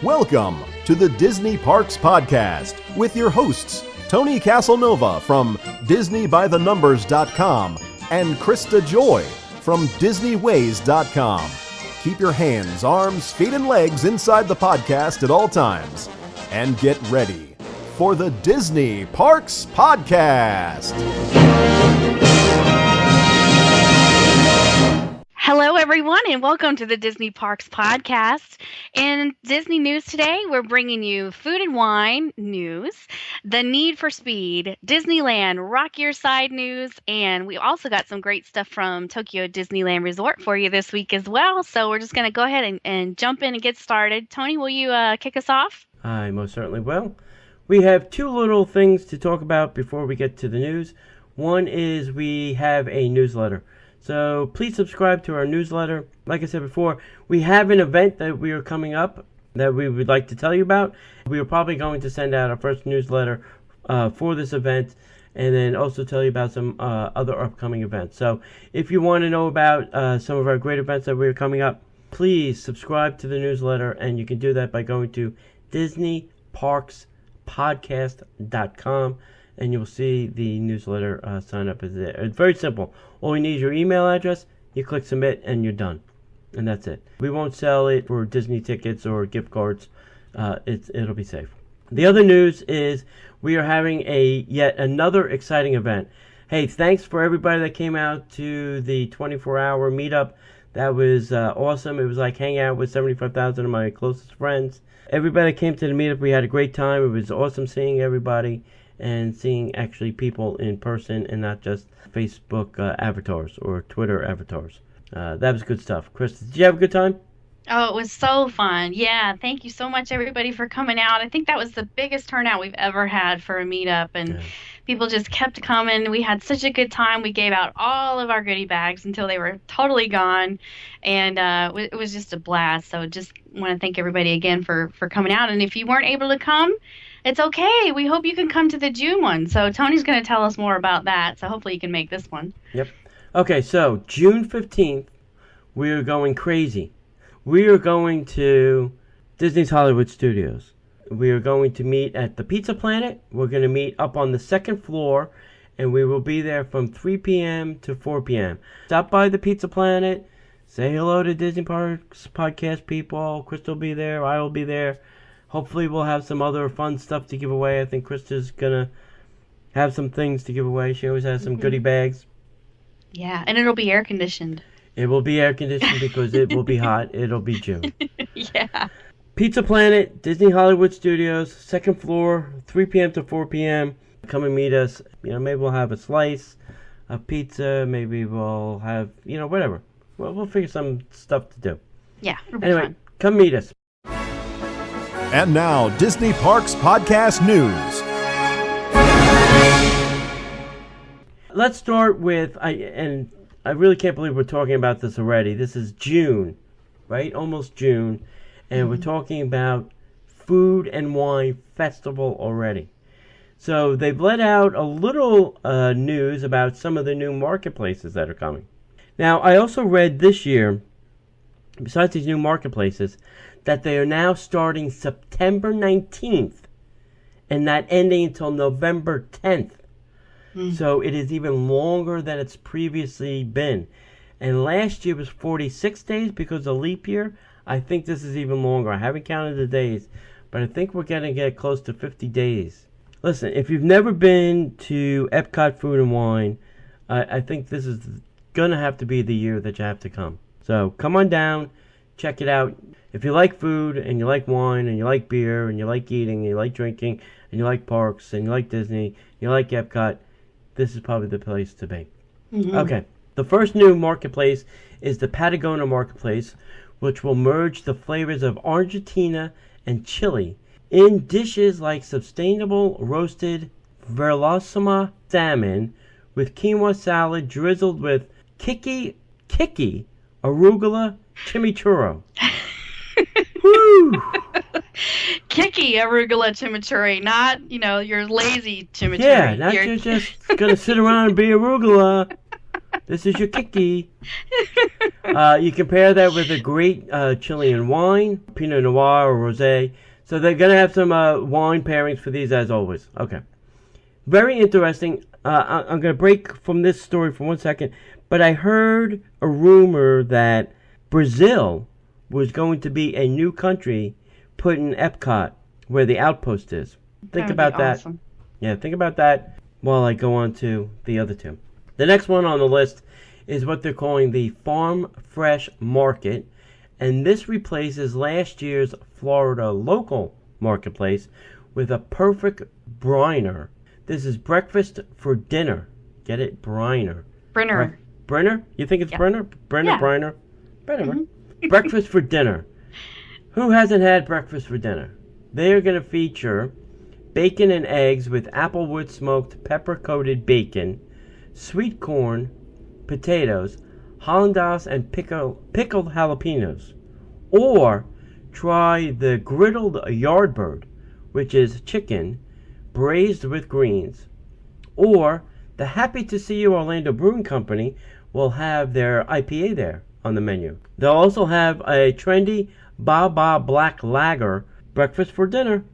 Welcome to the Disney Parks Podcast with your hosts, Tony Casanova from DisneyByTheNumbers.com and Krista Joy from DisneyWays.com. Keep your hands, arms, feet, and legs inside the podcast at all times. And get ready for the Disney Parks Podcast. Hello, everyone, and welcome to the Disney Parks Podcast. In Disney News today, we're bringing you food and wine news, the need for speed, Disneyland Rock Your Side news, and we also got some great stuff from Tokyo Disneyland Resort for you this week as well. So we're just going to go ahead and jump in and get started. Tony, will you kick us off? I most certainly will. We have two little things to talk about before we get to the news. One is we have a newsletter. So please subscribe to our newsletter. Like I said before, we have an event that we are coming up that we would like to tell you about. We are probably going to send out our first newsletter for this event and then also tell you about some other upcoming events. So if you want to know about some of our great events that we are coming up, please subscribe to the newsletter, and you can do that by going to DisneyParksPodcast.com. and you'll see the newsletter sign up is there. It's very simple. All you need is your email address, you click submit, and you're done. And that's it. We won't sell it for Disney tickets or gift cards. It'll be safe. The other news is we are having yet another exciting event. Hey, thanks for everybody that came out to the 24-hour meetup. That was awesome. It was like hanging out with 75,000 of my closest friends. Everybody that came to the meetup, we had a great time. It was awesome seeing everybody and seeing actually people in person and not just Facebook avatars or Twitter avatars. That was good stuff. Krista, did you have a good time? Oh, it was so fun. Yeah, thank you so much, everybody, for coming out. I think that was the biggest turnout we've ever had for a meetup, and people just kept coming. We had such a good time. We gave out all of our goodie bags until they were totally gone, and it was just a blast. So just want to thank everybody again for coming out. And if you weren't able to come, it's okay. We hope you can come to the June one. So Tony's going to tell us more about that. So hopefully you can make this one. Yep. Okay, so June 15th, we are going crazy. We are going to Disney's Hollywood Studios. We are going to meet at the Pizza Planet. We're going to meet up on the second floor, and we will be there from 3 p.m. to 4 p.m. Stop by the Pizza Planet. Say hello to Disney Parks Podcast people. Krista will be there. I will be there. Hopefully we'll have some other fun stuff to give away. I think Krista's going to have some things to give away. She always has some goodie bags. Yeah, and it'll be air conditioned. It will be air conditioned because it will be hot. It'll be June. Yeah. Pizza Planet, Disney Hollywood Studios, second floor, 3 p.m. to 4 p.m. Come and meet us. Maybe we'll have a slice of pizza. Maybe we'll have, whatever. We'll figure some stuff to do. Yeah, it'll be anyway, fun. Come meet us. And now, Disney Parks Podcast News. Let's start with, I really can't believe we're talking about this already. This is June, right? Almost June. And we're talking about Food and Wine Festival already. So they've let out a little news about some of the new marketplaces that are coming. Now, I also read this year, besides these new marketplaces, that they are now starting September 19th and not ending until November 10th. So it is even longer than it's previously been. And last year was 46 days because of leap year. I think this is even longer. I haven't counted the days, but I think we're going to get close to 50 days. Listen, if you've never been to Epcot Food and Wine, I think this is going to have to be the year that you have to come. So come on down, check it out. If you like food and you like wine and you like beer and you like eating and you like drinking and you like parks and you like Disney, you like Epcot, this is probably the place to be. Okay, the first new marketplace is the Patagonia Marketplace, which will merge the flavors of Argentina and Chile in dishes like sustainable roasted Verlasima salmon with quinoa salad drizzled with kiki arugula chimichurri. Woo! Kiki arugula chimichurri, not, your lazy chimichurri. Yeah, not you're just going to sit around and be arugula. This is your kiki. You compare that with a great Chilean wine, Pinot Noir or Rosé. So they're going to have some wine pairings for these as always. Okay. Very interesting. I'm going to break from this story for 1 second. But I heard a rumor that Brazil was going to be a new country put in Epcot, where the outpost is. Think about that. Awesome. Yeah, think about that while I go on to the other two. The next one on the list is what they're calling the Farm Fresh Market, and this replaces last year's Florida local marketplace with a perfect briner. This is breakfast for dinner. Get it? Briner. Brenner. Brenner? You think it's Yeah. Brenner? Brenner, Yeah. Briner? Whatever. Breakfast for dinner. Who hasn't had breakfast for dinner? They are going to feature bacon and eggs with applewood smoked pepper-coated bacon, sweet corn, potatoes, Hollandaise, and pickled jalapenos. Or try the griddled yardbird, which is chicken braised with greens. Or the Happy to See You Orlando Brewing Company will have their IPA there on the menu. They'll also have a trendy Baba Black Lager breakfast for dinner.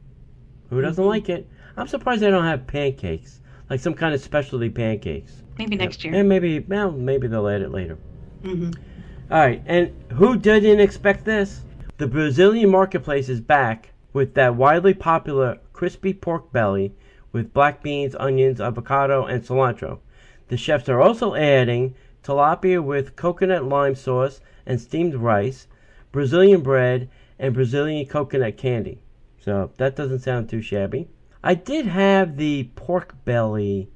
Who doesn't like it? I'm surprised they don't have pancakes, like some kind of specialty pancakes. Maybe next year. And maybe they'll add it later. Mm-hmm. All right, and who didn't expect this? The Brazilian marketplace is back with that widely popular crispy pork belly with black beans, onions, avocado, and cilantro. The chefs are also adding tilapia with coconut lime sauce and steamed rice, Brazilian bread, and Brazilian coconut candy. So that doesn't sound too shabby. I did have the pork belly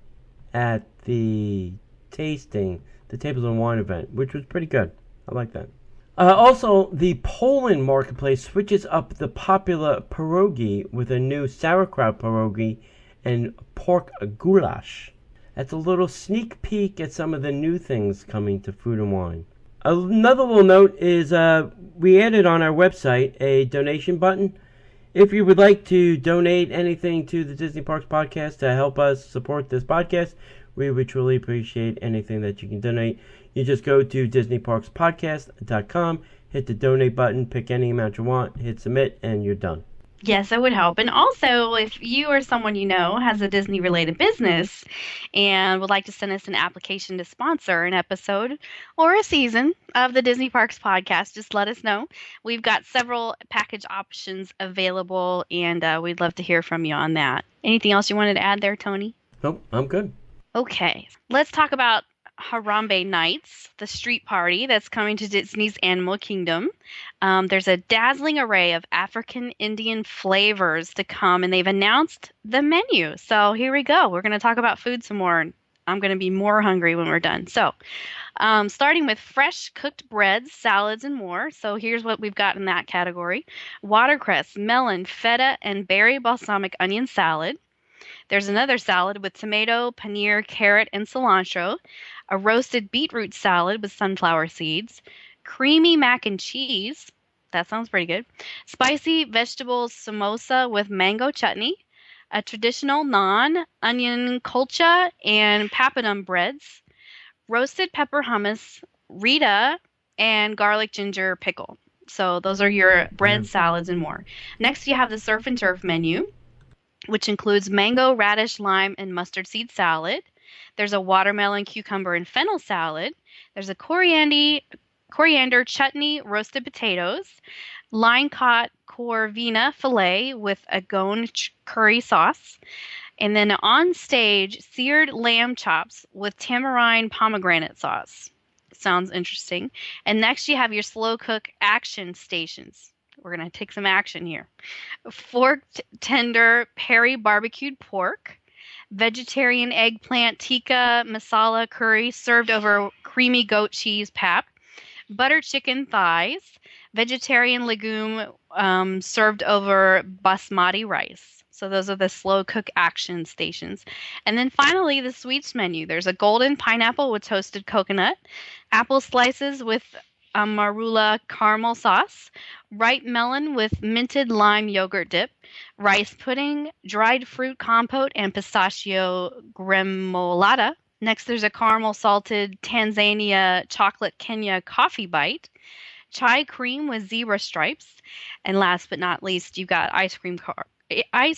at the tasting, the Tables and Wine event, which was pretty good. I like that. Also, the Poland marketplace switches up the popular pierogi with a new sauerkraut pierogi and pork goulash. That's a little sneak peek at some of the new things coming to Food and Wine. Another little note is we added on our website a donation button. If you would like to donate anything to the Disney Parks Podcast to help us support this podcast, we would truly appreciate anything that you can donate. You just go to DisneyParksPodcast.com, hit the donate button, pick any amount you want, hit submit, and you're done. Yes, it would help. And also, if you or someone you know has a Disney-related business and would like to send us an application to sponsor an episode or a season of the Disney Parks Podcast, just let us know. We've got several package options available, and we'd love to hear from you on that. Anything else you wanted to add there, Tony? Nope, I'm good. Okay, let's talk about Harambe Nights, the street party that's coming to Disney's Animal Kingdom. There's a dazzling array of African Indian flavors to come, and they've announced the menu. So here we go. We're going to talk about food some more, and I'm going to be more hungry when we're done. So starting with fresh cooked breads, salads, and more. So here's what we've got in that category. Watercress, melon, feta, and berry balsamic onion salad. There's another salad with tomato, paneer, carrot, and cilantro. A roasted beetroot salad with sunflower seeds. Creamy mac and cheese. That sounds pretty good. Spicy vegetables samosa with mango chutney. A traditional naan, onion kulcha, and papadum breads. Roasted pepper hummus, Rita, and garlic ginger pickle. So those are your bread, salads, and more. Next, you have the surf and turf menu, which includes mango, radish, lime, and mustard seed salad. There's a watermelon, cucumber, and fennel salad. There's a coriander chutney, roasted potatoes, line-caught corvina filet with a Agone curry sauce, and then on stage, seared lamb chops with tamarind pomegranate sauce. Sounds interesting. And next, you have your slow cook action stations. We're going to take some action here. Forked tender peri barbecued pork, vegetarian eggplant tikka masala curry served over creamy goat cheese pap, butter chicken thighs, vegetarian legume served over basmati rice. So those are the slow cook action stations. And then finally, the sweets menu. There's a golden pineapple with toasted coconut, apple slices with marula caramel sauce, ripe melon with minted lime yogurt dip, rice pudding, dried fruit compote, and pistachio gremolata, Next, there's a caramel salted Tanzania chocolate Kenya coffee bite, chai cream with zebra stripes, and last but not least, you've got ice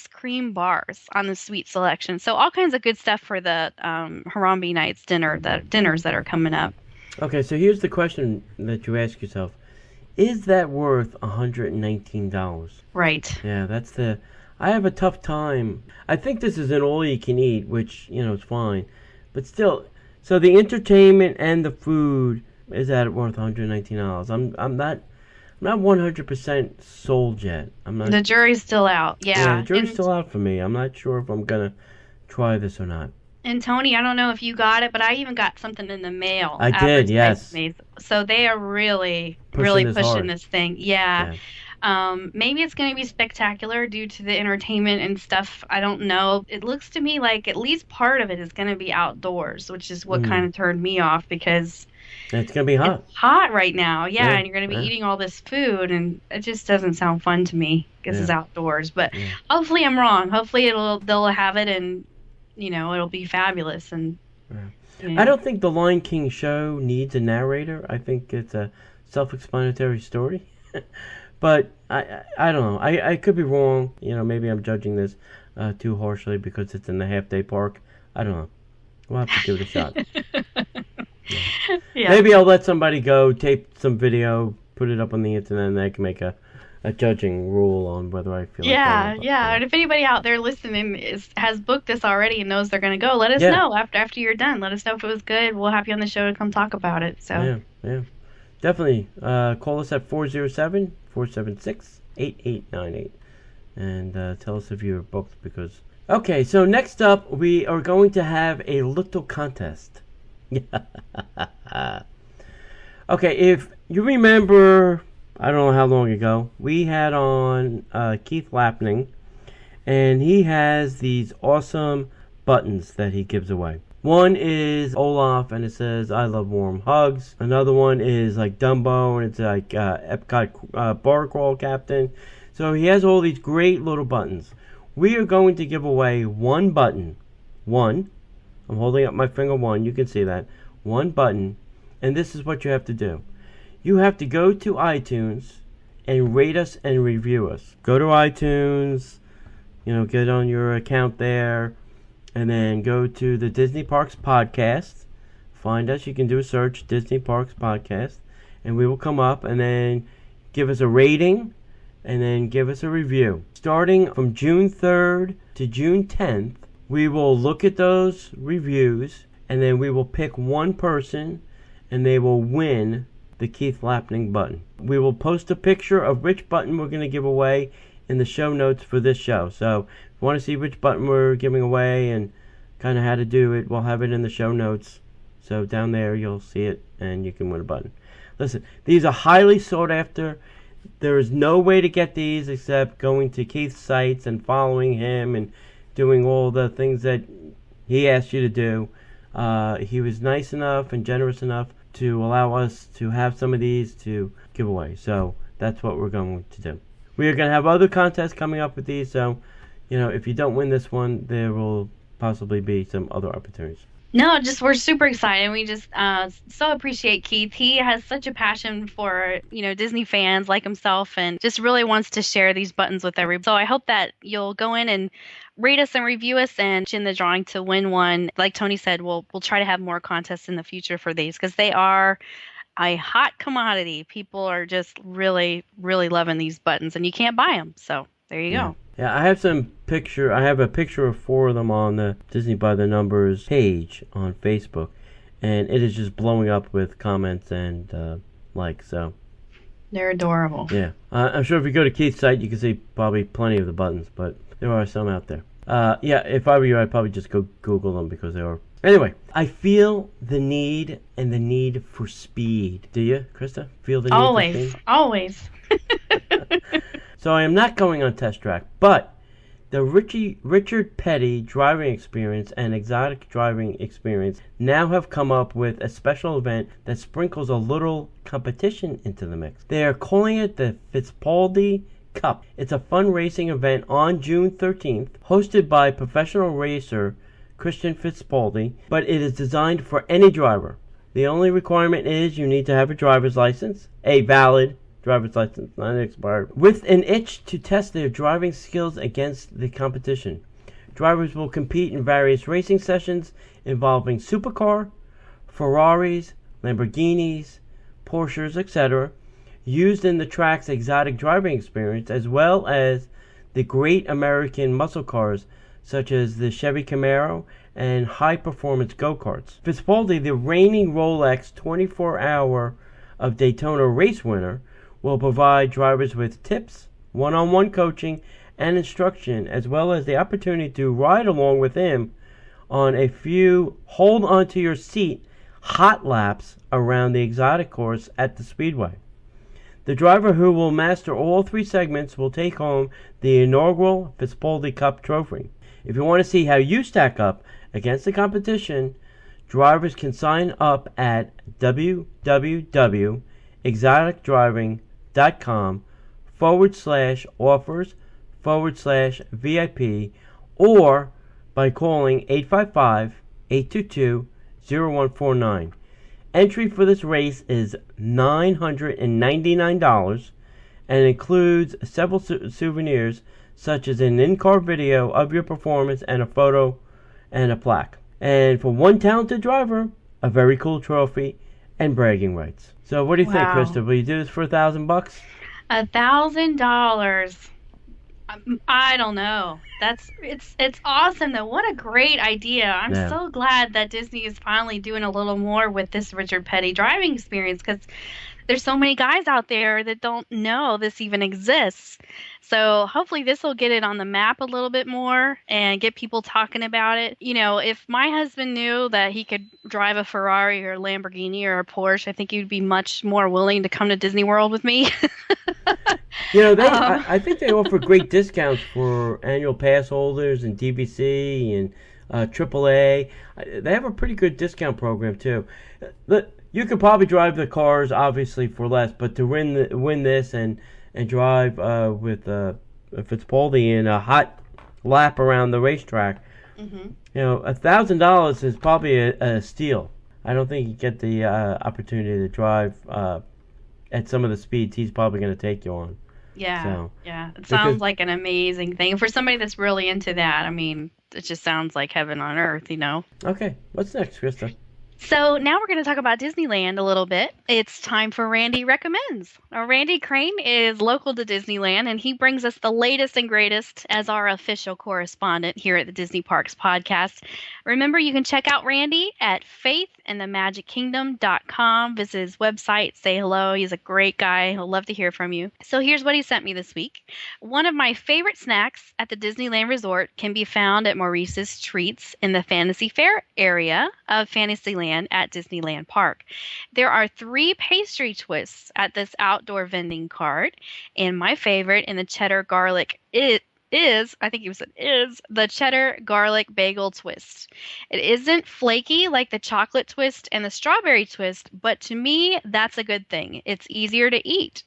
cream bars on the sweet selection. So all kinds of good stuff for the Harambe Nights dinners that are coming up. Okay, so here's the question that you ask yourself. Is that worth $119? Right. Yeah, I have a tough time. I think this is an all-you-can-eat, which, is fine. But still, so the entertainment and the food, is that worth $119? I'm not 100% sold yet. The jury's still out. Yeah, the jury's still out for me. I'm not sure if I'm going to try this or not. And Tony, I don't know if you got it, but I even got something in the mail. I did, yes. So they are really pushing this thing. Yeah. Maybe it's going to be spectacular due to the entertainment and stuff. I don't know. It looks to me like at least part of it is going to be outdoors, which is what kind of turned me off because it's going to be hot. It's hot right now. Yeah, and you're going to be eating all this food, and it just doesn't sound fun to me because it's outdoors. But hopefully I'm wrong. Hopefully they'll have it and it'll be fabulous. And I don't think the Lion King show needs a narrator. I think it's a self-explanatory story. But I don't know. I could be wrong. Maybe I'm judging this too harshly because it's in the half-day park. I don't know. We'll have to give it a shot. Yeah. Maybe I'll let somebody go, tape some video, put it up on the internet, and they can make a judging rule on whether I feel like going. Yeah. And if anybody out there listening has booked this already and knows they're going to go, let us know after you're done. Let us know if it was good. We'll have you on the show to come talk about it. So yeah. Definitely call us at 407-476-8898 and tell us if you're booked because... Okay, so next up we are going to have a little contest. Okay, if you remember, I don't know how long ago, we had on Keith Lapning, and he has these awesome buttons that he gives away. One is Olaf, and it says, I love warm hugs. Another one is like Dumbo, and it's like Epcot bar crawl captain. So he has all these great little buttons. We are going to give away one button. One. I'm holding up my finger one. You can see that. One button. And this is what you have to do. You have to go to iTunes and rate us and review us. Go to iTunes, get on your account there, and then go to the Disney Parks Podcast. Find us. You can do a search, Disney Parks Podcast, and we will come up, and then give us a rating, and then give us a review. Starting from June 3rd to June 10th, we will look at those reviews, and then we will pick one person, and they will win the Keith Lapning button. We will post a picture of which button we're going to give away in the show notes for this show. So if you want to see which button we're giving away and kind of how to do it, we'll have it in the show notes. So down there you'll see it, and you can win a button. Listen, these are highly sought after. There is no way to get these except going to Keith's sites and following him and doing all the things that he asked you to do. He was nice enough and generous enough to allow us to have some of these to give away. So that's what we're going to do. We are going to have other contests coming up with these. So, if you don't win this one, there will possibly be some other opportunities. No, we're super excited. We just so appreciate Keith. He has such a passion for, Disney fans like himself and just really wants to share these buttons with everybody. So I hope that you'll go in and rate us and review us and in the drawing to win one. Like Tony said, we'll try to have more contests in the future for these because they are a hot commodity. People are just really, really loving these buttons, and you can't buy them. So there you go. Yeah, I have a picture of 4 of them on the Disney by the Numbers page on Facebook, and it is just blowing up with comments and likes. So they're adorable. Yeah, I'm sure if you go to Keith's site, you can see probably plenty of the buttons, but there are some out there. If I were you, I'd probably just go Google them because they are. Anyway, I feel the need for speed. Do you, Krista? Feel the need for speed? Always. So I am not going on Test Track, but the Richard Petty driving experience and exotic driving experience now have come up with a special event that sprinkles a little competition into the mix. They are calling it the Fittipaldi Cup. It's a fun racing event on June 13th, hosted by professional racer Christian Fittipaldi, but it is designed for any driver. The only requirement is you need to have a driver's license, a valid driver's license, not expired, with an itch to test their driving skills against the competition. Drivers will compete in various racing sessions involving supercar, Ferraris, Lamborghinis, Porsches, etc., used in the track's exotic driving experience, as well as the great American muscle cars such as the Chevy Camaro and high-performance go-karts. Fittipaldi, the reigning Rolex 24-hour of Daytona race winner, will provide drivers with tips, one-on-one coaching, and instruction, as well as the opportunity to ride along with him on a few hold-onto-your-seat hot laps around the exotic course at the Speedway. The driver who will master all three segments will take home the inaugural Fittipaldi Cup trophy. If you want to see how you stack up against the competition, drivers can sign up at www.exoticdriving.com/offers/VIP or by calling 855-822-0149. Entry for this race is $999 and includes several souvenirs such as an in-car video of your performance and a photo and a plaque. And for one talented driver, a very cool trophy and bragging rights. So what do you think, Krista? Will you do this for $1,000? $1,000. I don't know. It's awesome though. What a great idea. I'm so glad that Disney is finally doing a little more with this Richard Petty driving experience, because there's so many guys out there that don't know this even exists. So hopefully this will get it on the map a little bit more and get people talking about it. You know, if my husband knew that he could drive a Ferrari or a Lamborghini or a Porsche, I think he'd be much more willing to come to Disney World with me. You know, I think they offer great discounts for annual pass holders and DVC and AAA. They have a pretty good discount program too. You could probably drive the cars obviously for less, but to win this and drive with Fittipaldi in a hot lap around the racetrack, you know, $1,000 is probably a steal. I don't think you get the opportunity to drive at some of the speeds he's probably going to take you on. Yeah, it sounds like an amazing thing. For somebody that's really into that, I mean, it just sounds like heaven on earth, you know? Okay, what's next, Krista? So now we're going to talk about Disneyland a little bit. It's time for Randy Recommends. Now, Randy Crane is local to Disneyland, and he brings us the latest and greatest as our official correspondent here at the Disney Parks Podcast. Remember, you can check out Randy at faithinthemagickingdom.com. Visit his website, say hello. He's a great guy. He'll love to hear from you. So here's what he sent me this week. One of my favorite snacks at the Disneyland Resort can be found at Maurice's Treats in the Fantasy Fair area of Fantasyland at Disneyland Park. There are 3 pastry twists at this outdoor vending cart, and my favorite in the cheddar garlic is the cheddar garlic bagel twist. It isn't flaky like the chocolate twist and the strawberry twist, but to me, that's a good thing. It's easier to eat.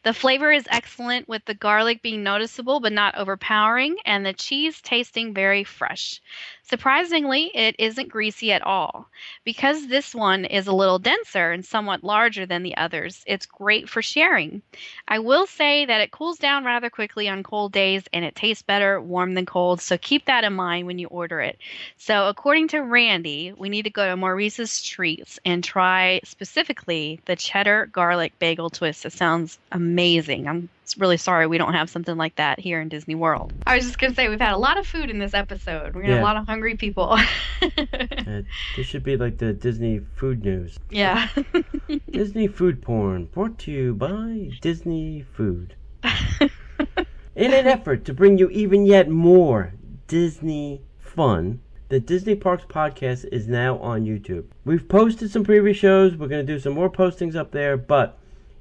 The flavor is excellent, with the garlic being noticeable but not overpowering, and the cheese tasting very fresh. Surprisingly, it isn't greasy at all. Because this one is a little denser and somewhat larger than the others, it's great for sharing. I will say that it cools down rather quickly on cold days, and it tastes better warm than cold, so keep that in mind when you order it. So according to Randy, we need to go to Maurice's Treats and try specifically the cheddar garlic bagel twist. It sounds amazing. I'm really sorry we don't have something like that here in Disney World. I was just going to say, we've had a lot of food in this episode. We're going to have a lot of hungry people. This should be like the Disney food news. Yeah. Disney food porn, brought to you by Disney Food. In an effort to bring you even yet more Disney fun, the Disney Parks Podcast is now on YouTube. We've posted some previous shows. We're going to do some more postings up there, but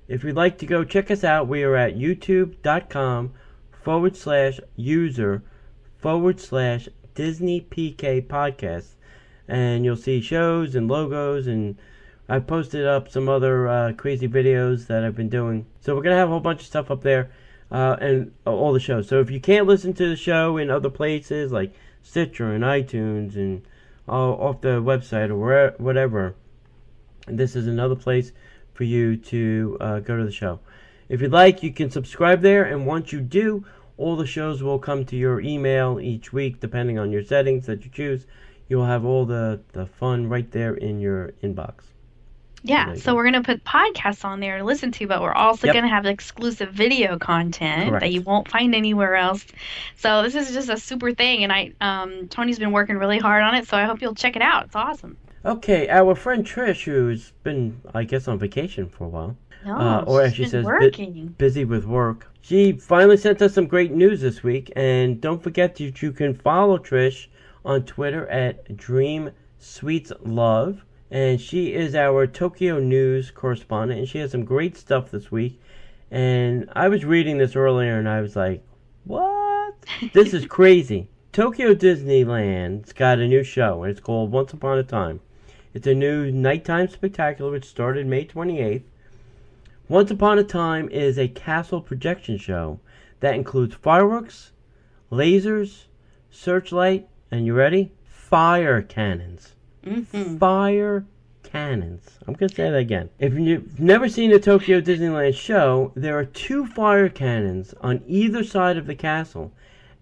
if you'd like to go check us out, we are at youtube.com/user/DisneyPK Podcast. And you'll see shows and logos, and I've posted up some other crazy videos that I've been doing. So we're going to have a whole bunch of stuff up there and all the shows. So if you can't listen to the show in other places like Stitcher and iTunes and off the website or whatever. And this is another place for you to go to the show. If you'd like, you can subscribe there, and once you do, all the shows will come to your email each week, depending on your settings that you choose. You'll have all the fun right there in your inbox. Yeah, so we're going to put podcasts on there to listen to, but we're also going to have exclusive video content that you won't find anywhere else. So this is just a super thing, and Tony's been working really hard on it, so I hope you'll check it out. It's awesome. Okay, our friend Trish, who's been, I guess, on vacation for a while, or as she says, busy with work, she finally sent us some great news this week, and don't forget that you can follow Trish on Twitter at Dream Sweets Love. And she is our Tokyo News correspondent, and she has some great stuff this week. And I was reading this earlier, and I was like, what? This is crazy. Tokyo Disneyland's got a new show, and it's called Once Upon a Time. It's a new nighttime spectacular which started May 28th. Once Upon a Time is a castle projection show that includes fireworks, lasers, searchlight, and you ready? Fire cannons. Mm-hmm. Fire cannons. I'm going to say that again. If you've never seen a Tokyo Disneyland show, there are 2 fire cannons on either side of the castle,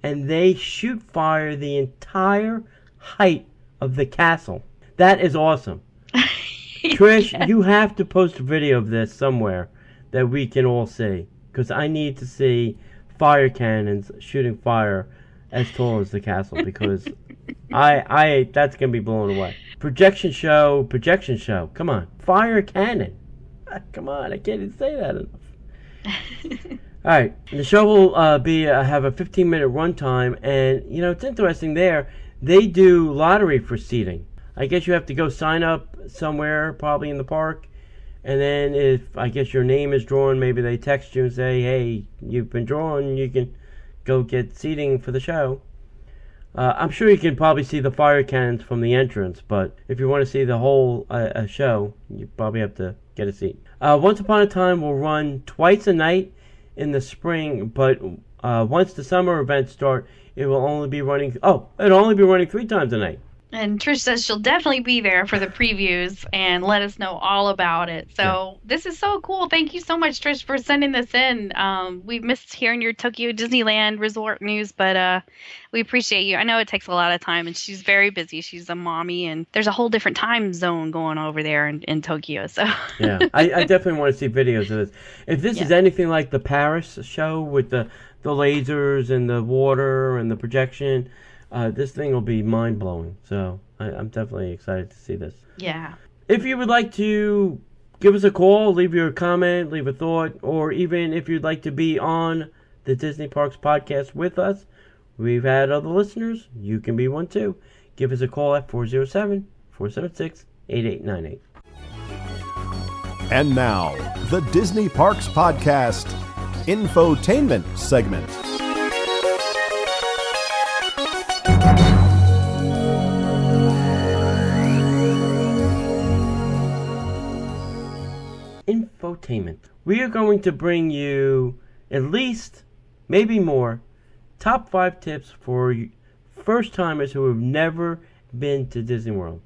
and they shoot fire the entire height of the castle. That is awesome. Trish, you have to post a video of this somewhere that we can all see, because I need to see fire cannons shooting fire as tall as the castle, because I that's going to be blown away. Projection show. Come on. Fire cannon. Come on, I can't even say that enough. Alright, the show will have a 15-minute runtime, and, it's interesting there. They do lottery for seating. I guess you have to go sign up somewhere, probably in the park, and then if, I guess, your name is drawn, maybe they text you and say, hey, you've been drawn, you can go get seating for the show. I'm sure you can probably see the fire cannons from the entrance, but if you want to see the whole show, you probably have to get a seat. Once Upon a Time will run twice a night in the spring, but once the summer events start, it'll only be running 3 times a night. And Trish says she'll definitely be there for the previews and let us know all about it. So This is so cool. Thank you so much, Trish, for sending this in. We've missed hearing your Tokyo Disneyland resort news, but we appreciate you. I know it takes a lot of time, and she's very busy. She's a mommy, and there's a whole different time zone going over there in Tokyo. So yeah, I definitely want to see videos of this. If this is anything like the Paris show with the lasers and the water and the projection, this thing will be mind-blowing, so I'm definitely excited to see this. Yeah. If you would like to give us a call, leave your comment, leave a thought, or even if you'd like to be on the Disney Parks podcast with us, we've had other listeners. You can be one too. Give us a call at 407-476-8898. And now, the Disney Parks podcast infotainment segment. Infotainment. We are going to bring you at least, maybe more, top 5 tips for first-timers who have never been to Disney World.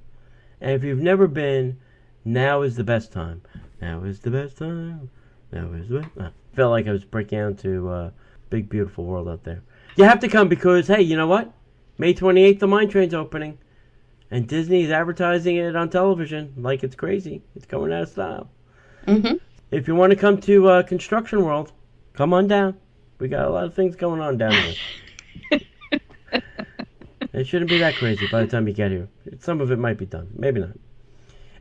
And if you've never been, now is the best time. Now is the best time. Now is the best time. I felt like I was breaking out to big, beautiful world out there. You have to come because, hey, you know what? May 28th, the Mine Train's opening. And Disney is advertising it on television like it's crazy. It's going out of style. Mm-hmm. If you want to come to Construction World, come on down. We got a lot of things going on down here. It shouldn't be that crazy by the time you get here. Some of it might be done. Maybe not.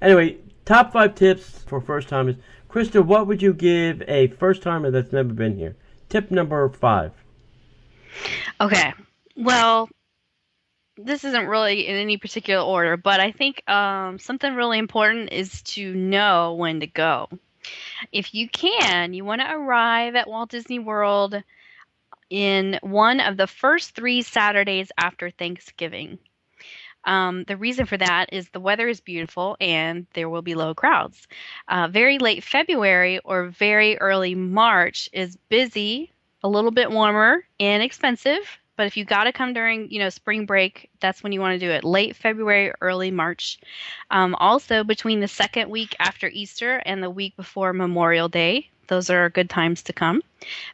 Anyway, top 5 tips for first-timers. Krista, what would you give a first-timer that's never been here? Tip number 5. Okay. Well, this isn't really in any particular order, but I think something really important is to know when to go. If you can, you want to arrive at Walt Disney World in one of the first 3 Saturdays after Thanksgiving. The reason for that is the weather is beautiful and there will be low crowds. Very late February or very early March is busy, a little bit warmer, and expensive. But if you got to come during, spring break, that's when you want to do it. Late February, early March. Also, between the second week after Easter and the week before Memorial Day, those are good times to come.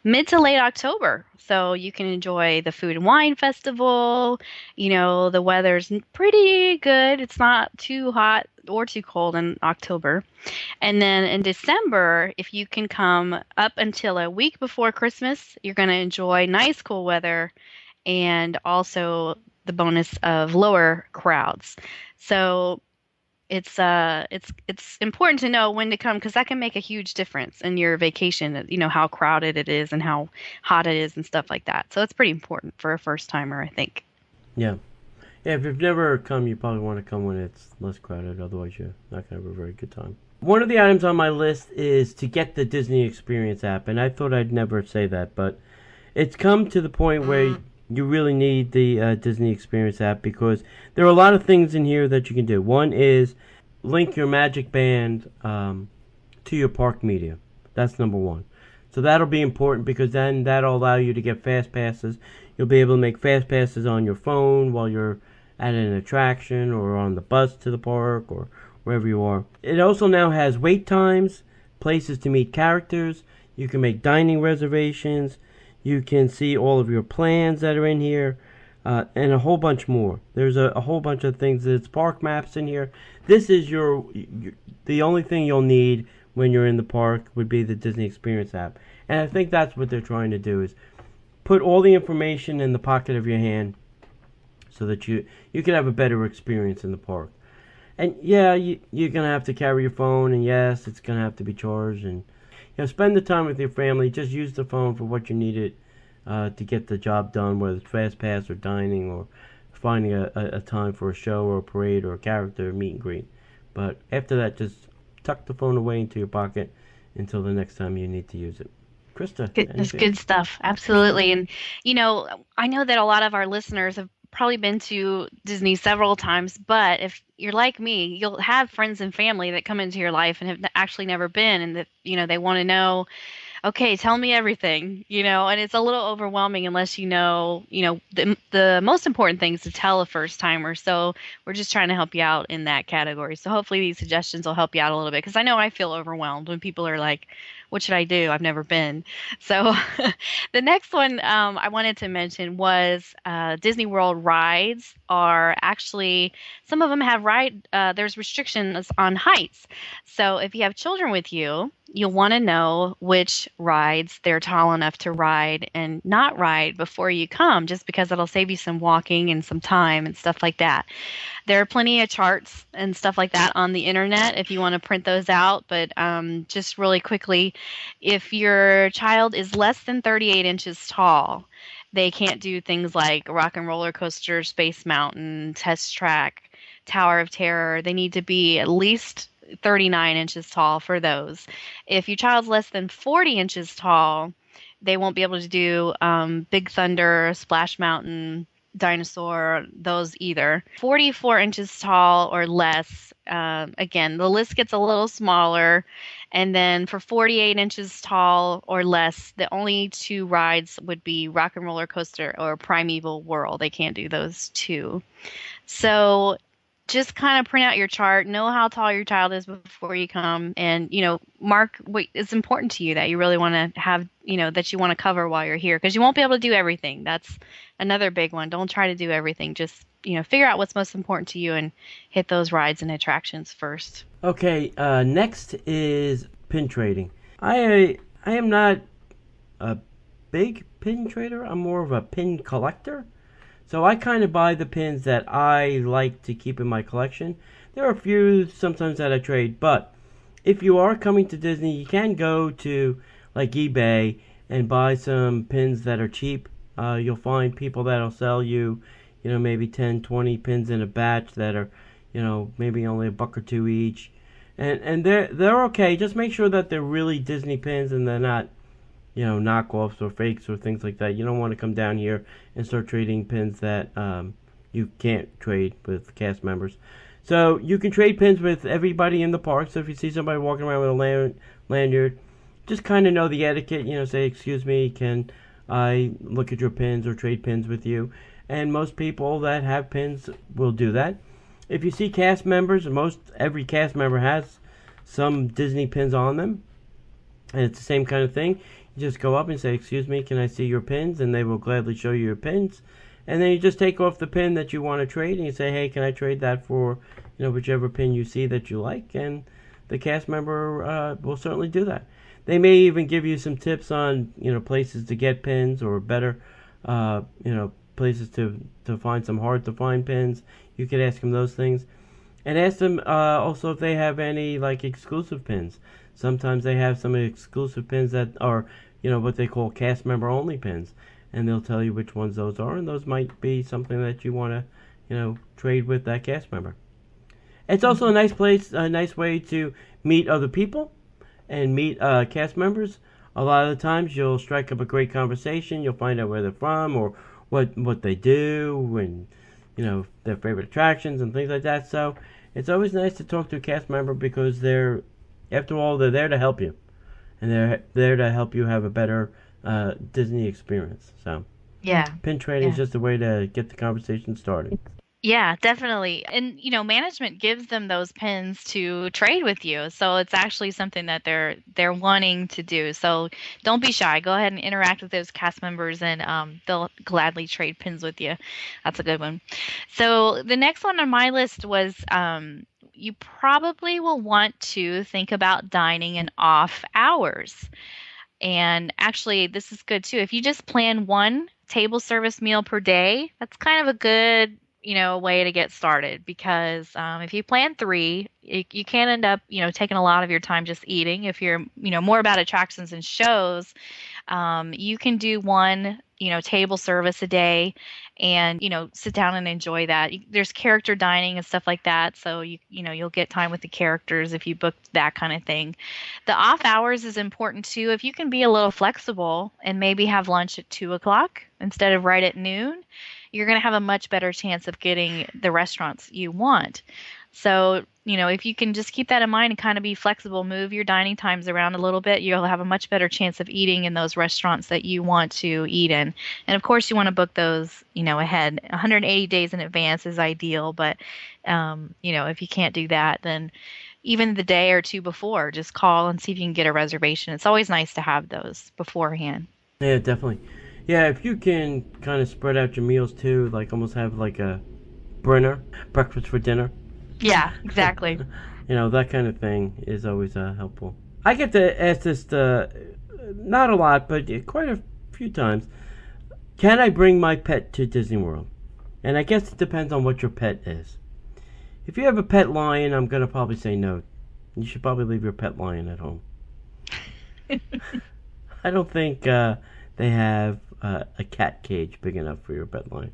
Mid to late October, so you can enjoy the Food and Wine Festival. The weather's pretty good. It's not too hot or too cold in October. And then in December, if you can come up until a week before Christmas, you're going to enjoy nice cool weather and also the bonus of lower crowds. So it's important to know when to come, because that can make a huge difference in your vacation, how crowded it is and how hot it is and stuff like that. So it's pretty important for a first timer, I think. Yeah. Yeah, if you've never come, you probably want to come when it's less crowded. Otherwise, you're not going to have a very good time. One of the items on my list is to get the Disney Experience app. And I thought I'd never say that, but it's come to the point where you really need the Disney Experience app, because there are a lot of things in here that you can do. One is link your Magic Band to your park media. That's number one. So that'll be important, because then that'll allow you to get fast passes. You'll be able to make fast passes on your phone while you're at an attraction or on the bus to the park or wherever you are. It also now has wait times, places to meet characters. You can make dining reservations. You can see all of your plans that are in here, and a whole bunch more. There's a whole bunch of things. There's park maps in here. This is the only thing you'll need when you're in the park would be the Disney Experience app. And I think that's what they're trying to do, is put all the information in the pocket of your hand so that you can have a better experience in the park. And yeah, you're going to have to carry your phone, and yes, it's going to have to be charged. And spend the time with your family. Just use the phone for what you need it to get the job done, whether it's fast pass or dining or finding a time for a show or a parade or a character meet and greet. But after that, just tuck the phone away into your pocket until the next time you need to use it. Krista? That's good stuff. Absolutely. And, I know that a lot of our listeners have probably been to Disney several times, but if you're like me, you'll have friends and family that come into your life and have actually never been, and that, they want to know, okay, tell me everything, and it's a little overwhelming unless the most important things to tell a first timer. So we're just trying to help you out in that category. So hopefully these suggestions will help you out a little bit, because I know I feel overwhelmed when people are like, what should I do? I've never been. So the next one I wanted to mention was Disney World rides are actually, some of them have there's restrictions on heights. So if you have children with you, you'll want to know which rides they're tall enough to ride and not ride before you come, just because it'll save you some walking and some time and stuff like that. There are plenty of charts and stuff like that on the internet if you want to print those out. But just really quickly, if your child is less than 38 inches tall, they can't do things like Rock and Roller Coaster, Space Mountain, Test Track, Tower of Terror. They need to be at least 39 inches tall for those. If your child's less than 40 inches tall, they won't be able to do Big Thunder, Splash Mountain, Dinosaur, those either. 44 inches tall or less, again, the list gets a little smaller. And then for 48 inches tall or less, the only two rides would be Rock and Roller Coaster or Primeval Whirl. They can't do those two. So just kind of print out your chart, know how tall your child is before you come, and, mark what is important to you that you really want to have, that you want to cover while you're here, because you won't be able to do everything. That's another big one. Don't try to do everything. Just, figure out what's most important to you and hit those rides and attractions first. Okay, next is pin trading. I am not a big pin trader. I'm more of a pin collector. So I kind of buy the pins that I like to keep in my collection. There are a few sometimes that I trade, but if you are coming to Disney, you can go to like eBay and buy some pins that are cheap. You'll find people that'll sell you, maybe 10, 20 pins in a batch that are, maybe only $1 or $2 each. And they're okay. Just make sure that they're really Disney pins and they're not, knockoffs or fakes or things like that. You don't want to come down here and start trading pins that you can't trade with cast members. So you can trade pins with everybody in the park. So if you see somebody walking around with a lanyard, just kind of know the etiquette. Say, excuse me, can I look at your pins or trade pins with you. And most people that have pins will do that. If you see cast members, every cast member has some Disney pins on them. And it's the same kind of thing. You just go up and say, "Excuse me, can I see your pins?" And they will gladly show you your pins. And then you just take off the pin that you want to trade, and you say, "Hey, can I trade that for, whichever pin you see that you like?" And the cast member will certainly do that. They may even give you some tips on, places to get pins, or better, places to find some hard to find pins. You could ask them those things. And ask them also if they have any exclusive pins. Sometimes they have some exclusive pins that are, what they call cast member only pins. And they'll tell you which ones those are, and those might be something that you want to, trade with that cast member. It's also a nice place, a nice way to meet other people and meet cast members. A lot of the times you'll strike up a great conversation. You'll find out where they're from or what they do and, their favorite attractions and things like that. So it's always nice to talk to a cast member because after all, they're there to help you. And they're there to help you have a better Disney experience. So Yeah. pin trading is just a way to get the conversation started. Yeah, definitely. And management gives them those pins to trade with you. So it's actually something that they're wanting to do. So don't be shy. Go ahead and interact with those cast members and they'll gladly trade pins with you. That's a good one. So the next one on my list was you probably will want to think about dining in off hours. And actually, this is good too. If you just plan one table service meal per day, that's kind of a good, way to get started because if you plan three, you can end up, taking a lot of your time just eating. If you're, more about attractions and shows, you can do one, table service a day and, sit down and enjoy that. There's character dining and stuff like that. So, you'll get time with the characters if you book that kind of thing. The off hours is important too. If you can be a little flexible and maybe have lunch at 2:00 instead of right at noon, you're going to have a much better chance of getting the restaurants you want. So, if you can just keep that in mind and kind of be flexible, move your dining times around a little bit, you'll have a much better chance of eating in those restaurants that you want to eat in. And of course, you want to book those, ahead. 180 days in advance is ideal, but, if you can't do that, then even the day or two before, just call and see if you can get a reservation. It's always nice to have those beforehand. Yeah, definitely. Yeah, if you can kind of spread out your meals too, almost have a breakfast for dinner. Yeah, exactly. That kind of thing is always helpful. I get to ask this, not a lot, but quite a few times. Can I bring my pet to Disney World? And I guess it depends on what your pet is. If you have a pet lion, I'm going to probably say no. You should probably leave your pet lion at home. I don't think they have a cat cage big enough for your pet lion.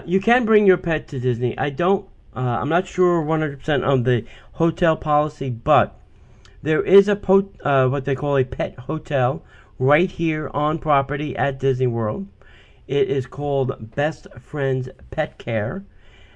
You can bring your pet to Disney. I'm not sure 100% on the hotel policy, but there is what they call a pet hotel right here on property at Disney World. It is called Best Friends Pet Care,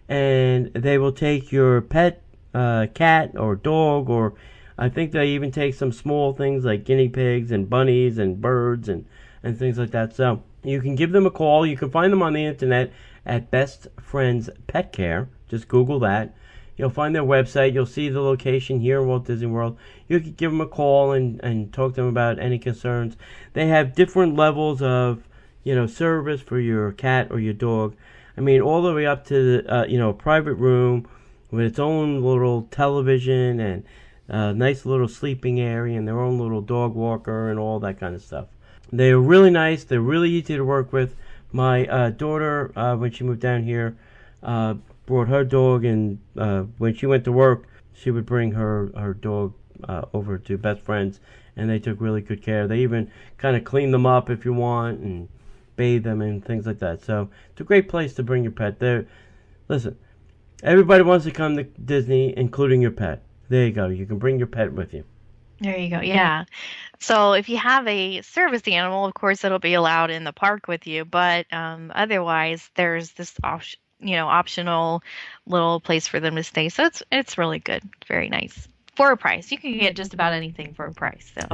and they will take your pet cat or dog, or I think they even take some small things like guinea pigs and bunnies and birds and things like that. So you can give them a call. You can find them on the internet at Best Friends Pet Care. Just Google that. You'll find their website. You'll see the location here in Walt Disney World. You can give them a call and talk to them about any concerns. They have different levels of, service for your cat or your dog. I mean, all the way up to a private room with its own little television and a nice little sleeping area and their own little dog walker and all that kind of stuff. They're really nice. They're really easy to work with. My daughter, when she moved down here, brought her dog, and when she went to work, she would bring her dog over to Best Friends, and they took really good care. They even kind of clean them up if you want and bathe them and things like that. So it's a great place to bring your pet. Listen, everybody wants to come to Disney, including your pet. There you go. You can bring your pet with you. There you go. Yeah. So if you have a service animal, of course, it'll be allowed in the park with you. But otherwise, there's this optional little place for them to stay. So it's really good. Very nice. For a price. You can get just about anything for a price. So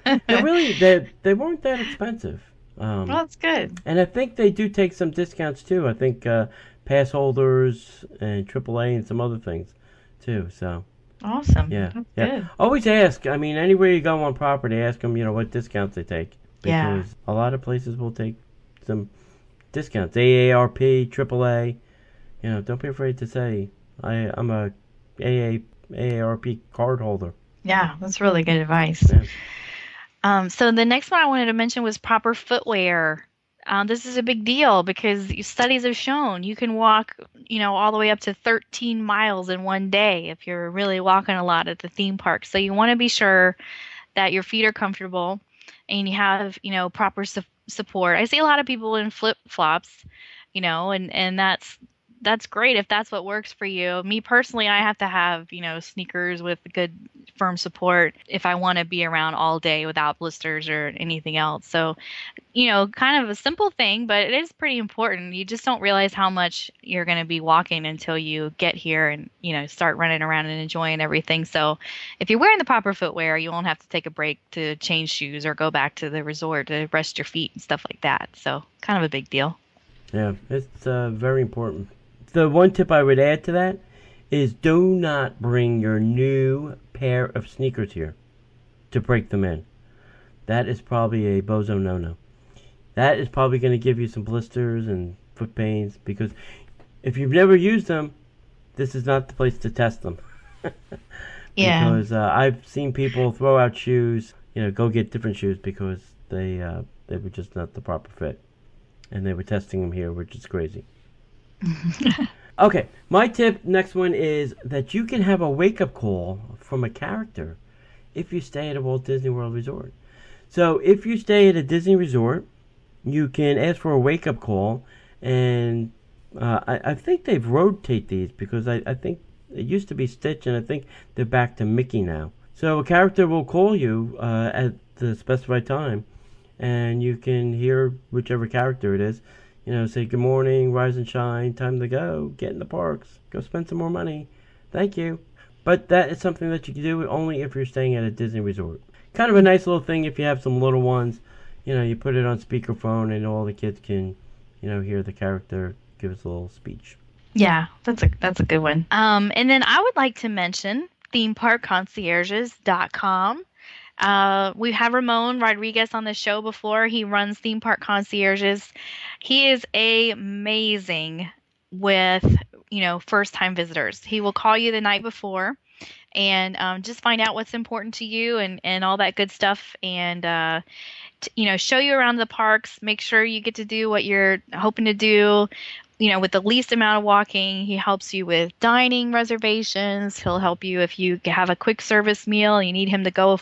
Yeah. Really, they weren't that expensive. Well, that's good. And I think they do take some discounts too. I think pass holders and AAA and some other things too. So Awesome. yeah, That's yeah. good. Always ask. I mean, anywhere you go on property, ask them. What discounts they take, Yeah. because a lot of places will take some discounts. AARP, AAA. Don't be afraid to say I'm a AARP card holder. Yeah, that's really good advice. Yeah. So the next one I wanted to mention was proper footwear. This is a big deal because studies have shown you can walk, all the way up to 13 miles in one day if you're really walking a lot at the theme park. So you want to be sure that your feet are comfortable and you have, proper support. I see a lot of people in flip-flops, and that's great if that's what works for you. Me personally, I have to have, sneakers with good firm support if I want to be around all day without blisters or anything else. So, kind of a simple thing, but it is pretty important. You just don't realize how much you're going to be walking until you get here and, start running around and enjoying everything. So if you're wearing the proper footwear, you won't have to take a break to change shoes or go back to the resort to rest your feet and stuff like that. So kind of a big deal. Yeah, it's very important. The one tip I would add to that is do not bring your new pair of sneakers here to break them in. That is probably a bozo no-no. That is probably going to give you some blisters and foot pains, because if you've never used them, this is not the place to test them. Yeah. Because I've seen people throw out shoes, go get different shoes because they were just not the proper fit. And they were testing them here, which is crazy. Okay, my tip, next one, is that you can have a wake-up call from a character if you stay at a Walt Disney World Resort. So if you stay at a Disney resort, you can ask for a wake-up call, and I think they've rotated these, because I think it used to be Stitch, and I think they're back to Mickey now. So a character will call you at the specified time, and you can hear whichever character it is. Say, good morning, rise and shine, time to go, get in the parks, go spend some more money, thank you. But that is something that you can do only if you're staying at a Disney resort. Kind of a nice little thing if you have some little ones. You put it on speakerphone and all the kids can, hear the character give us a little speech. Yeah, that's a good one. And then I would like to mention themeparkconcierges.com. We have Ramon Rodriguez on the show before. He runs Theme Park Concierges. He is amazing with, first-time visitors. He will call you the night before and just find out what's important to you and all that good stuff, and show you around the parks. Make sure you get to do what you're hoping to do, with the least amount of walking. He helps you with dining reservations. He'll help you if you have a quick service meal. You need him to go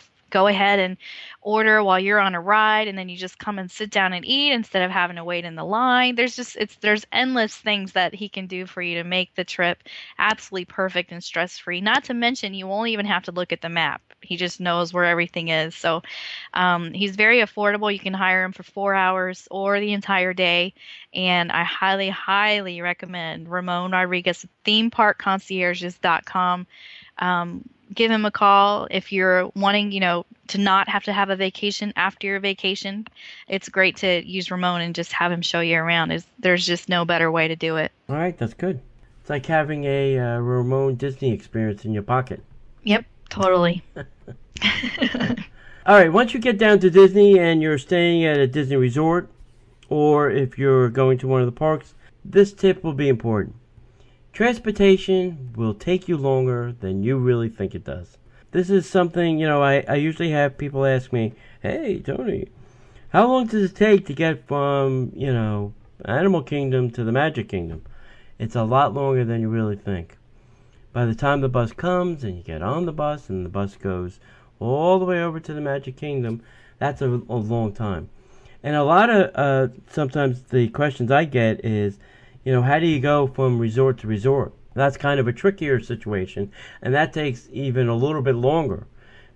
ahead and order while you're on a ride, and then you just come and sit down and eat instead of having to wait in the line. There's endless things that he can do for you to make the trip absolutely perfect and stress-free. Not to mention, you won't even have to look at the map. He just knows where everything is. So he's very affordable. You can hire him for 4 hours or the entire day, and I highly, highly recommend Ramon Rodriguez, themeparkconcierges.com. Give him a call if you're wanting, to not have to have a vacation after your vacation. It's great to use Ramon and just have him show you around. There's just no better way to do it. All right, that's good. It's like having a Ramon Disney experience in your pocket. Yep, totally. All right, once you get down to Disney and you're staying at a Disney resort, or if you're going to one of the parks, this tip will be important. Transportation will take you longer than you really think it does. This is something, I usually have people ask me, hey, Tony, how long does it take to get from, Animal Kingdom to the Magic Kingdom? It's a lot longer than you really think. By the time the bus comes and you get on the bus and the bus goes all the way over to the Magic Kingdom, that's a long time. And a lot of, sometimes the questions I get is, how do you go from resort to resort? That's kind of a trickier situation, and that takes even a little bit longer,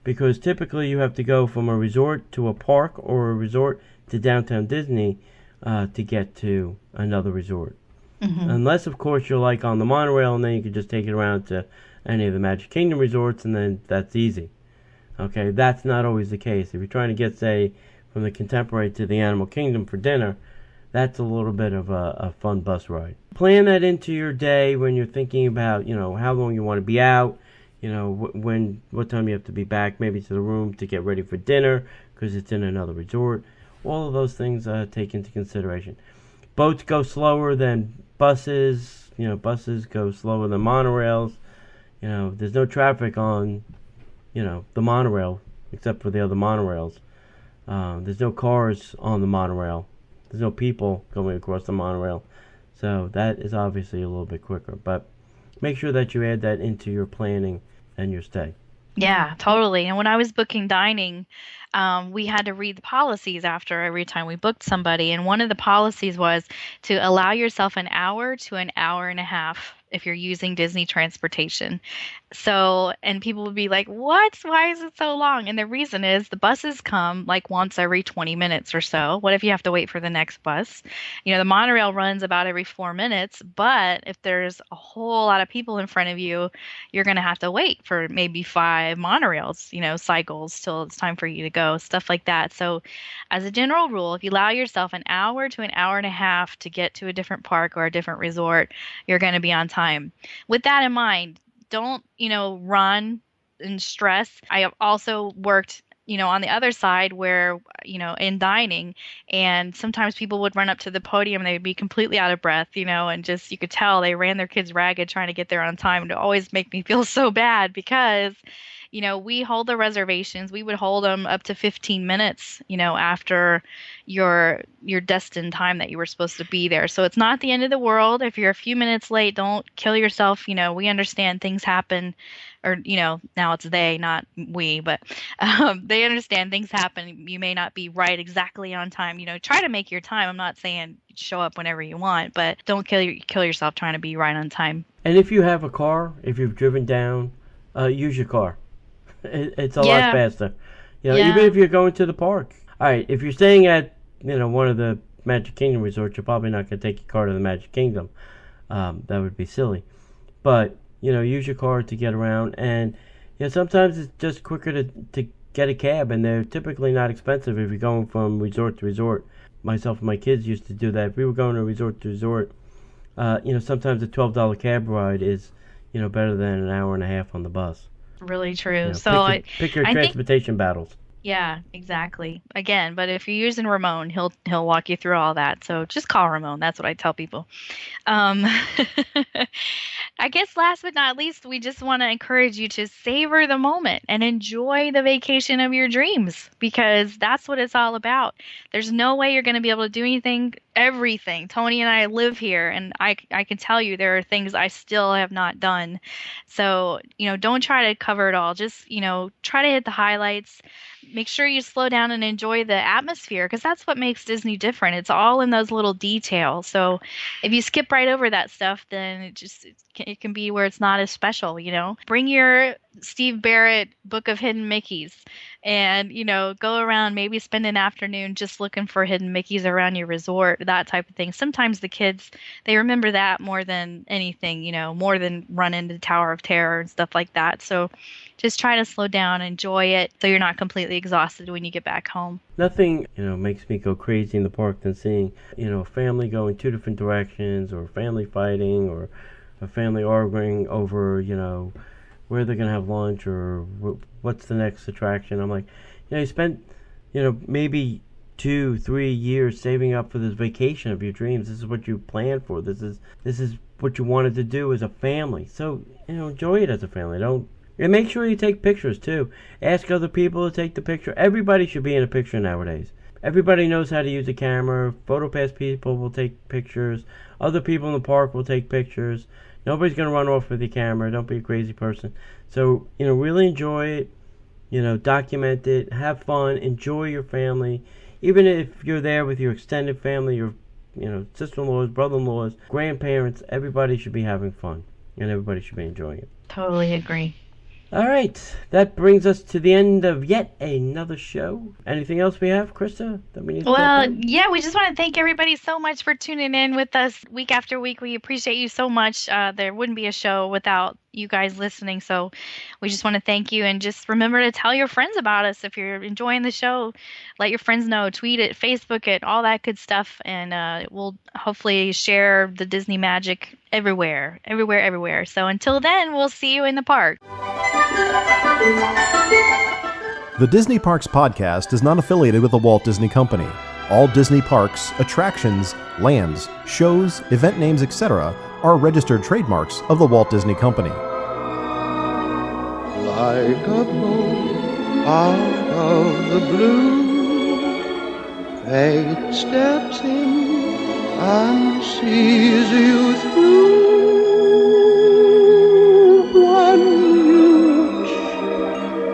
because typically you have to go from a resort to a park or a resort to downtown Disney to get to another resort. Mm-hmm. Unless, of course, you're like on the monorail, and then you can just take it around to any of the Magic Kingdom resorts, and then that's easy. Okay, that's not always the case. If you're trying to get, say, from the Contemporary to the Animal Kingdom for dinner, that's a little bit of a fun bus ride. Plan that into your day when you're thinking about, how long you want to be out, what time you have to be back, maybe to the room to get ready for dinner because it's in another resort. All of those things take into consideration. Boats go slower than buses. Buses go slower than monorails. There's no traffic on, the monorail except for the other monorails. There's no cars on the monorail. There's no people going across the monorail. So that is obviously a little bit quicker. But make sure that you add that into your planning and your stay. Yeah, totally. And when I was booking dining, we had to read the policies after every time we booked somebody. And one of the policies was to allow yourself an hour to an hour and a half if you're using Disney transportation. So, and people would be like, what? Why is it so long? And the reason is the buses come like once every 20 minutes or so. What if you have to wait for the next bus? The monorail runs about every 4 minutes, but if there's a whole lot of people in front of you, you're going to have to wait for maybe 5 monorails, cycles till it's time for you to go, stuff like that. So, as a general rule, if you allow yourself an hour to an hour and a half to get to a different park or a different resort, you're going to be on time. With that in mind, don't, run and stress. I have also worked, on the other side where, in dining, and sometimes people would run up to the podium and they would be completely out of breath, and just, you could tell they ran their kids ragged trying to get there on time. And it always make me feel so bad because we hold the reservations. We would hold them up to 15 minutes, after your destined time that you were supposed to be there. So it's not the end of the world. If you're a few minutes late, don't kill yourself. We understand things happen, or, now it's they, not we, but they understand things happen. You may not be right exactly on time. Try to make your time. I'm not saying show up whenever you want, but don't kill yourself trying to be right on time. And if you have a car, if you've driven down, use your car. It's a lot faster. Even if you're going to the park. All right, if you're staying at, one of the Magic Kingdom resorts, you're probably not going to take your car to the Magic Kingdom. That would be silly. But, use your car to get around. And, sometimes it's just quicker to get a cab, and they're typically not expensive if you're going from resort to resort. Myself and my kids used to do that. If we were going to resort to resort, sometimes a $12 cab ride is, better than an hour and a half on the bus. Really true. So pick your transportation battles. Yeah, exactly. Again, but if you're using Ramon, he'll walk you through all that. So just call Ramon. That's what I tell people. I guess last but not least, we just want to encourage you to savor the moment and enjoy the vacation of your dreams, because that's what it's all about. There's no way you're going to be able to do everything. Tony and I live here, and I can tell you there are things I still have not done. So, don't try to cover it all. Just, try to hit the highlights. Make sure you slow down and enjoy the atmosphere, because that's what makes Disney different. It's all in those little details. So if you skip right over that stuff, then it can be where it's not as special, Bring your Steve Barrett Book of Hidden Mickeys and, go around, maybe spend an afternoon just looking for hidden Mickeys around your resort, that type of thing. Sometimes the kids, they remember that more than anything, more than run into the Tower of Terror and stuff like that. So just try to slow down, enjoy it, so you're not completely exhausted when you get back home. Nothing, makes me go crazy in the park than seeing, a family go in 2 different directions, or family fighting, or a family arguing over, where they're going to have lunch, or what's the next attraction. I'm like, you spent, maybe 2-3 years saving up for this vacation of your dreams. This is what you planned for. This is what you wanted to do as a family. So, enjoy it as a family. And make sure you take pictures too. Ask other people to take the picture. Everybody should be in a picture nowadays. Everybody knows how to use a camera. PhotoPass people will take pictures. Other people in the park will take pictures. Nobody's going to run off with your camera. Don't be a crazy person. So, really enjoy it. Document it. Have fun. Enjoy your family. Even if you're there with your extended family, your sister-in-laws, brother-in-laws, grandparents, everybody should be having fun. And everybody should be enjoying it. Totally agree. All right, that brings us to the end of yet another show. Anything else we have, Krista, that we need to talk Well, about? yeah, we just want to thank everybody so much for tuning in with us week after week. We appreciate you so much. There wouldn't be a show without you guys listening. So we just want to thank you, and just remember to tell your friends about us. If you're enjoying the show, let your friends know, tweet it, Facebook it, all that good stuff. And we'll hopefully share the Disney magic everywhere. So until then, we'll see you in the park. The Disney Parks Podcast is not affiliated with the Walt Disney Company. All Disney parks, attractions, lands, shows, event names, etc. are registered trademarks of the Walt Disney Company. Like a bolt out of the blue, fate steps in and sees you through. When you wish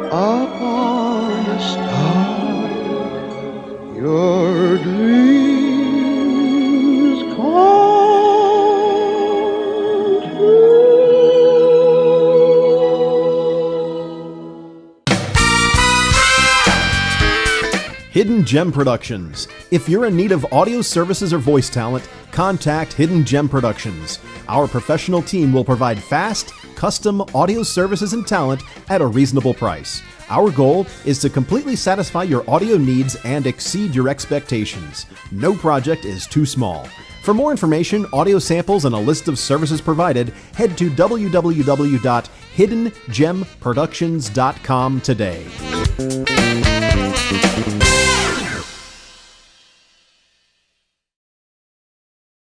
upon a star, your dreams come true. Hidden Gem Productions. If you're in need of audio services or voice talent, contact Hidden Gem Productions. Our professional team will provide fast, custom audio services and talent at a reasonable price. Our goal is to completely satisfy your audio needs and exceed your expectations. No project is too small. For more information, audio samples, and a list of services provided, head to www.hiddengemproductions.com today.